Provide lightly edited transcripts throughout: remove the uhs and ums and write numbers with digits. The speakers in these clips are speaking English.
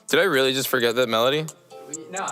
Did I really just forget that melody? No.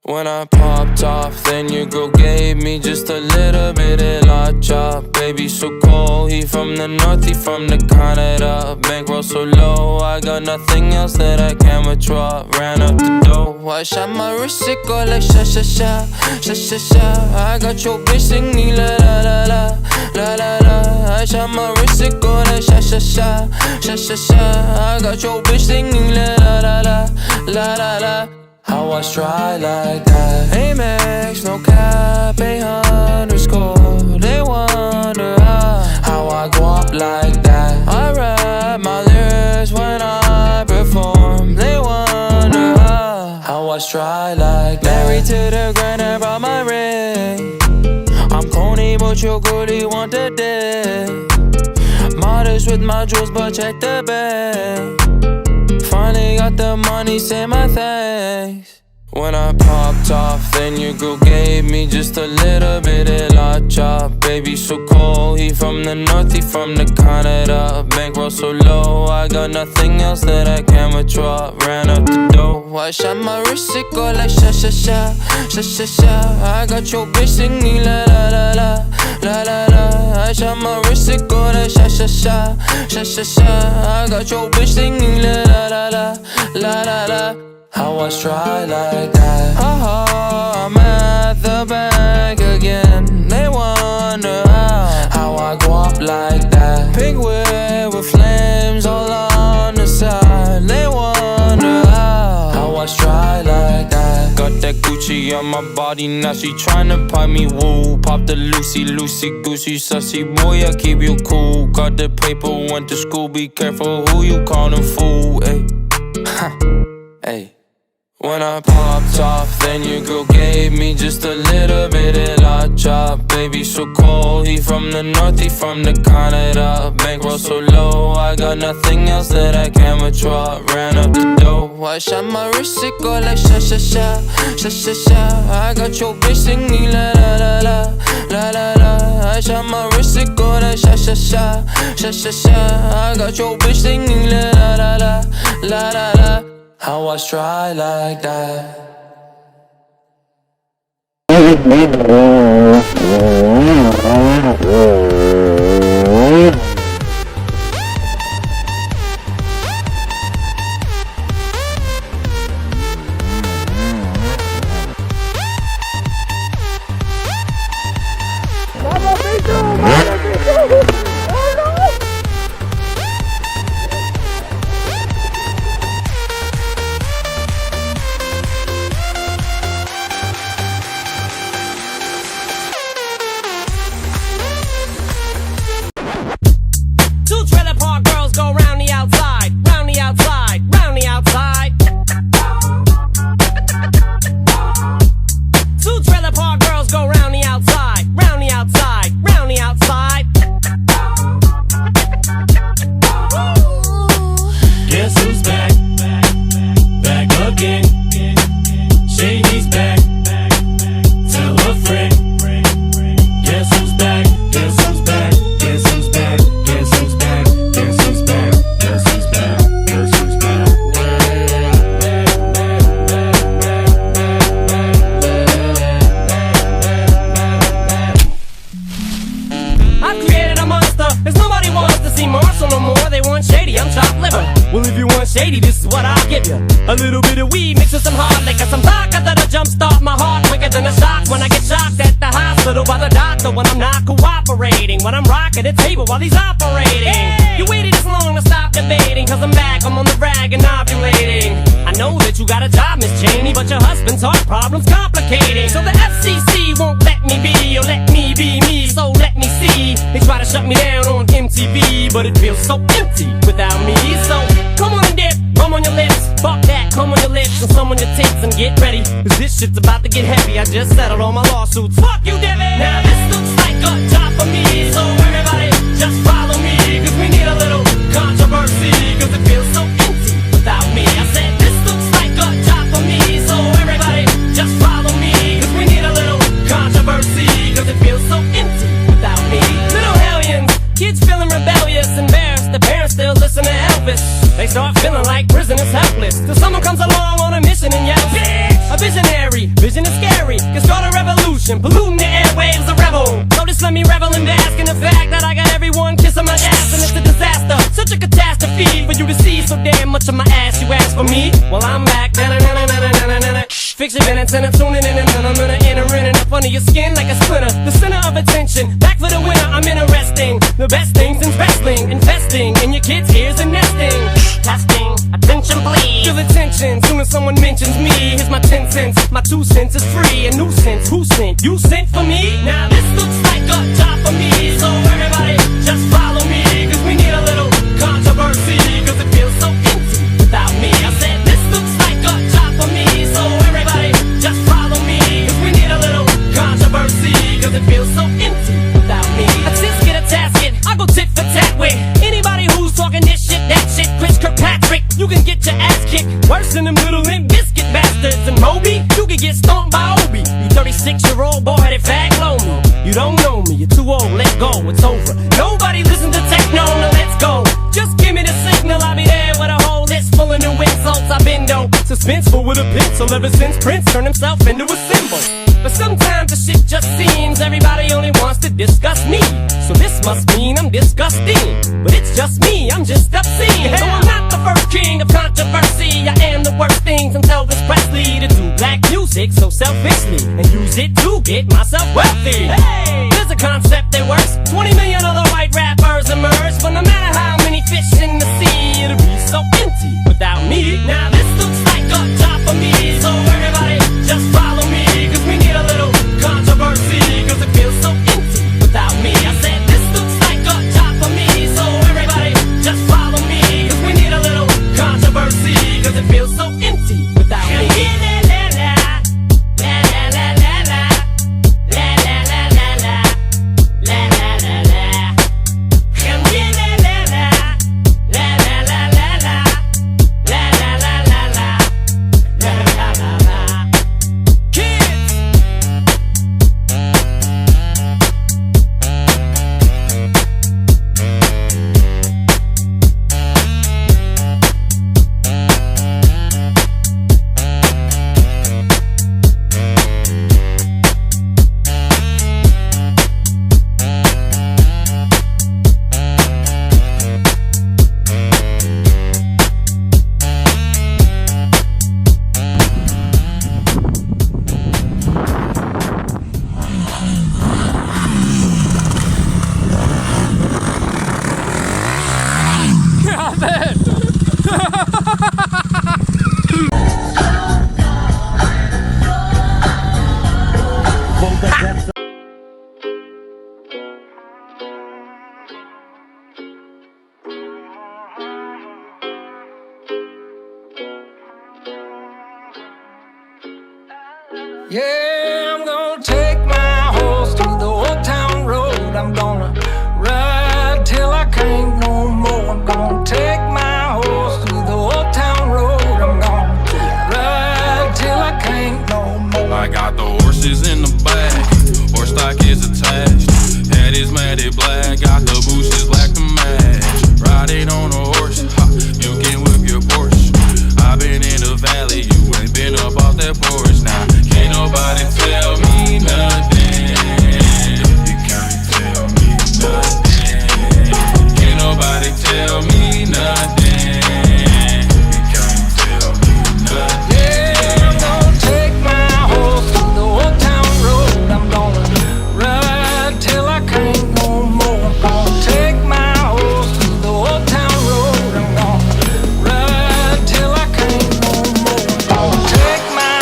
When I popped off, then your girl gave me just a little bit of la chop. Baby so cold, he from the north, he from the Canada. Bankroll so low, I got nothing else that I can withdraw. Ran up the dough, I shot my wrist, it go like sha sha sha, sha sha sha. I got your bitch singing la la la la, la la la. I shot my wrist, it go like sha sha sha, sha sha sha. I got your bitch singing la la la la, la la la. How I try like that? Amex, no cap, 800 They wonder how I go up like that. I rap my lyrics when I perform. They wonder how I try like that. Married to the grind, I brought my ring. I'm corny, but your girlie want the dick. Modest with my jewels, but check the bag. Finally got the money, say my thanks. When I popped off, then your girl gave me just a little bit of la chop. Baby so cold, he from the north, he from the Canada. Bankroll so low, I got nothing else that I can withdraw. Ran up the dough, I shot my wrist, it go like sha sha sha, sha sha sha. I got your bitch singing la la la la, la la la. I shot my wrist, it go like sha sha sha, sha sha sha. I got your bitch singing la la la la, la la la. How I try like that? Ha I'm at the bank again. They wonder how I go up like that. Pink whip with flames all on the side. They wonder how I try like that. Got that Gucci on my body, now she tryna pipe me woo. Pop the Lucy, goosey, sussy boy, I keep you cool. Got the paper, went to school, be careful who you callin' fool. Ayy, ayy. When I popped off, then your girl gave me just a little bit of la chop. Baby so cold, he from the north, he from the Canada. Bankroll so low, I got nothing else that I can withdraw. Ran up the dough, I shot my wrist, it go like sha sha sha, sha sha sha. I got your bitch singing la la la la, la la la. I shot my wrist, it go like sha sha sha, sha sha sha. I got your bitch singing la la la la, la la la. How I try like that? Well, if you want shady, this is what I'll give you. A little bit of weed mixed with some hard liquor, some vodka that'll jumpstart my heart quicker than a shock when I get shocked at the hospital by the doctor when I'm not cooperating, when I'm rocking the table while he's operating. Hey! You waited this long to stop debating, cause I'm back, I'm on the rag and ovulating. I know that you got a job, Miss Cheney, but your husband's heart problem's complicating. So the FCC won't let me be, or let me be me, so let me see. They try to shut me down on MTV, but it feels so empty without me. So come on and dip, rum on your lips, fuck that, come on your lips, and some on your tits, and get ready, cause this shit's about to get heavy. I just settled all my lawsuits, fuck you, Debbie. Now this looks like a job for me, so everybody just follow me, cause we need a little controversy, cause it feels so empty without me. I said this looks like a job for me, so everybody just follow me, cause we need a little controversy, cause it feels so empty without me. Little hellions, kids feeling like prisoners helpless. Till someone comes along on a mission and yells, bitch! A visionary, vision is scary. Can start a revolution, polluting the airwaves, a rebel. So just let me revel and bask in the fact that I got everyone kissing my ass, and it's a disaster, such a catastrophe for you to see so damn much of my ass. You ask for me? Well, I'm back. Fix your minutes and I'm tuning in, and I'm gonna enter in and up under your skin like a splinter. The center of attention, back for the winner. I'm interesting. The best things in wrestling, investing in your kids' ears and nesting. Testing, attention please. Feel attention soon as someone mentions me. Here's my 10 cents, my 2 cents is free. A nuisance, who sent? You sent for me? Now this looks like a job for me, so everybody just follow me, cause we need a little controversy, cause it feels so empty without me. I said this looks like a job for me, so everybody just follow me, cause we need a little controversy, cause it feels so empty without me. A tisket, a tasket, I go tit for tat with anybody who's talking this shit, that shit. Chris Kirkpatrick, you can get your ass kicked worse than them little limp biscuit bastards. And Moby, you can get stomped by Obi. You 36-year-old boy-headed fag blow me. You don't know me, you're too old, let go, it's over. Nobody listen to techno, now let's go. Just give me the signal, I'll be there with a whole list full of new insults. I've been though suspenseful with a pencil ever since Prince turned himself into a symbol. But sometimes the shit just seems everybody only wants to discuss me. So this must mean I'm disgusting. But it's just me, I'm just obscene. So I'm not the first king of controversy. I am the worst thing from Elvis Presley to do black music so selfishly and use it to get myself wealthy. Hey, there's a concept that works. 20 million other white rappers emerge, but no matter how many fish in the sea, it'll be so empty without me. Now this looks like a job for me, so everybody just follow me, cause we need a little controversy, cause it feels so empty without me. I said this looks like a job for me, so everybody just follow me, cause we need a little controversy, cause it feels so empty without me. Yeah, I'm gonna take my horse through the old town road. I'm gonna ride till I can't no more. I'm gonna take my horse through the old town road. I'm gonna ride till I can't no more. I got the horses in the back, horse stock is attached. Head is matted black, got the bushes black to match. Riding on a horse, ha, you can whip your Porsche. I've been in the valley, you ain't been up off that porch. Now, can't nobody tell me nothing. You can't tell me nothing. Can't nobody tell me nothing. You can't tell me nothing. Yeah, I'm gonna take my horse through the old town road. I'm gonna ride till I can't no more. I'm gonna take my horse through the old town road. I'm gonna ride till I can't no more. I'm gonna take my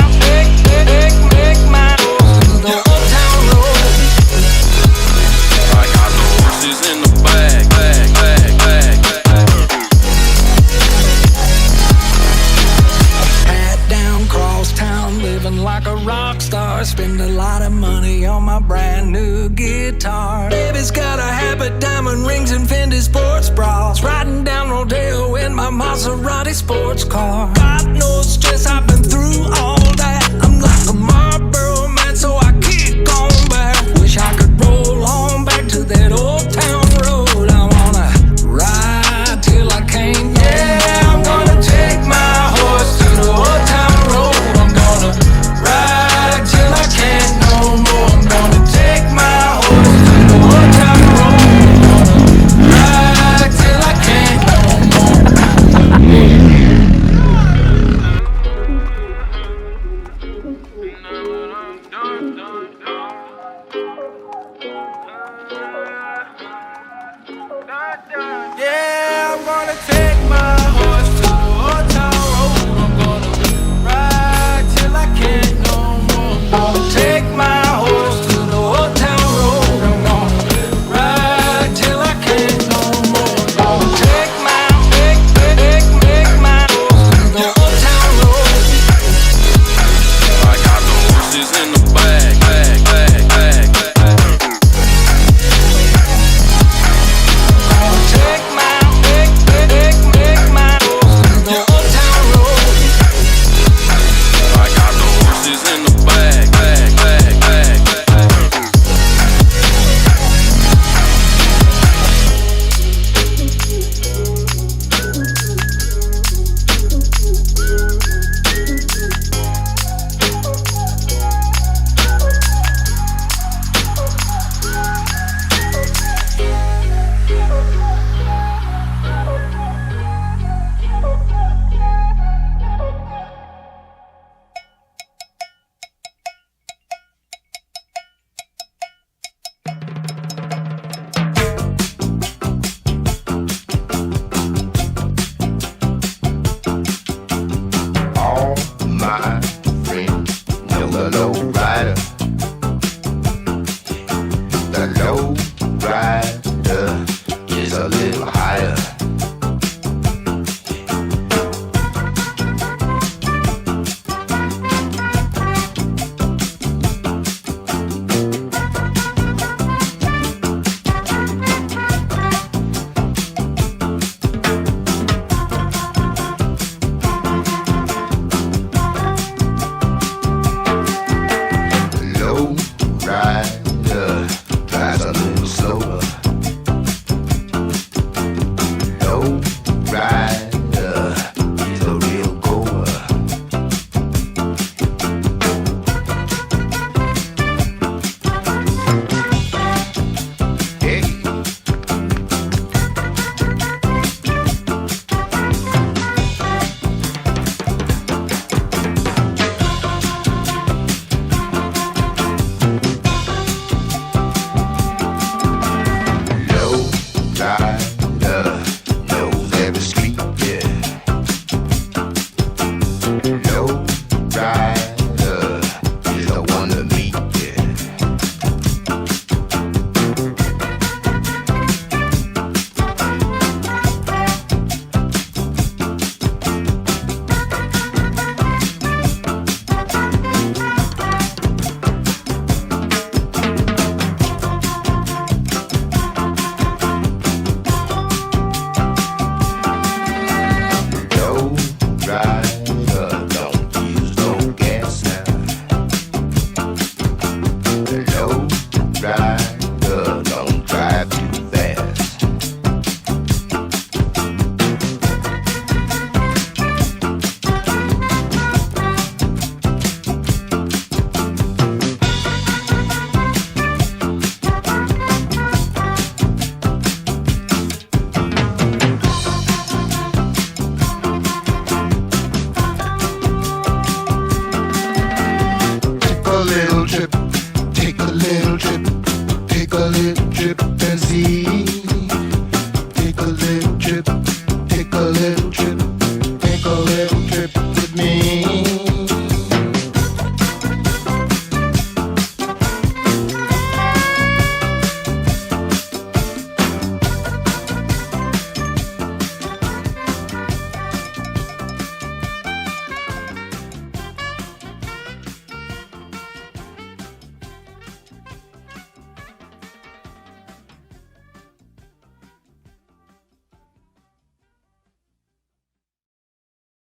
horse through the old town road. I got the horses in the back. Hat down, cross town, living like a rock star. Spend a lot of money on my brand new guitar. Baby's got a habit, diamond rings and Fendi sports bras. Riding down Rodeo in my Maserati sports car. Got no stress, I've been through all that. I'm like a Marlboro man, so I kick on back. Wish I could roll on back to that old town road. I wanna ride till I can't. Yeah, I'm gonna chip.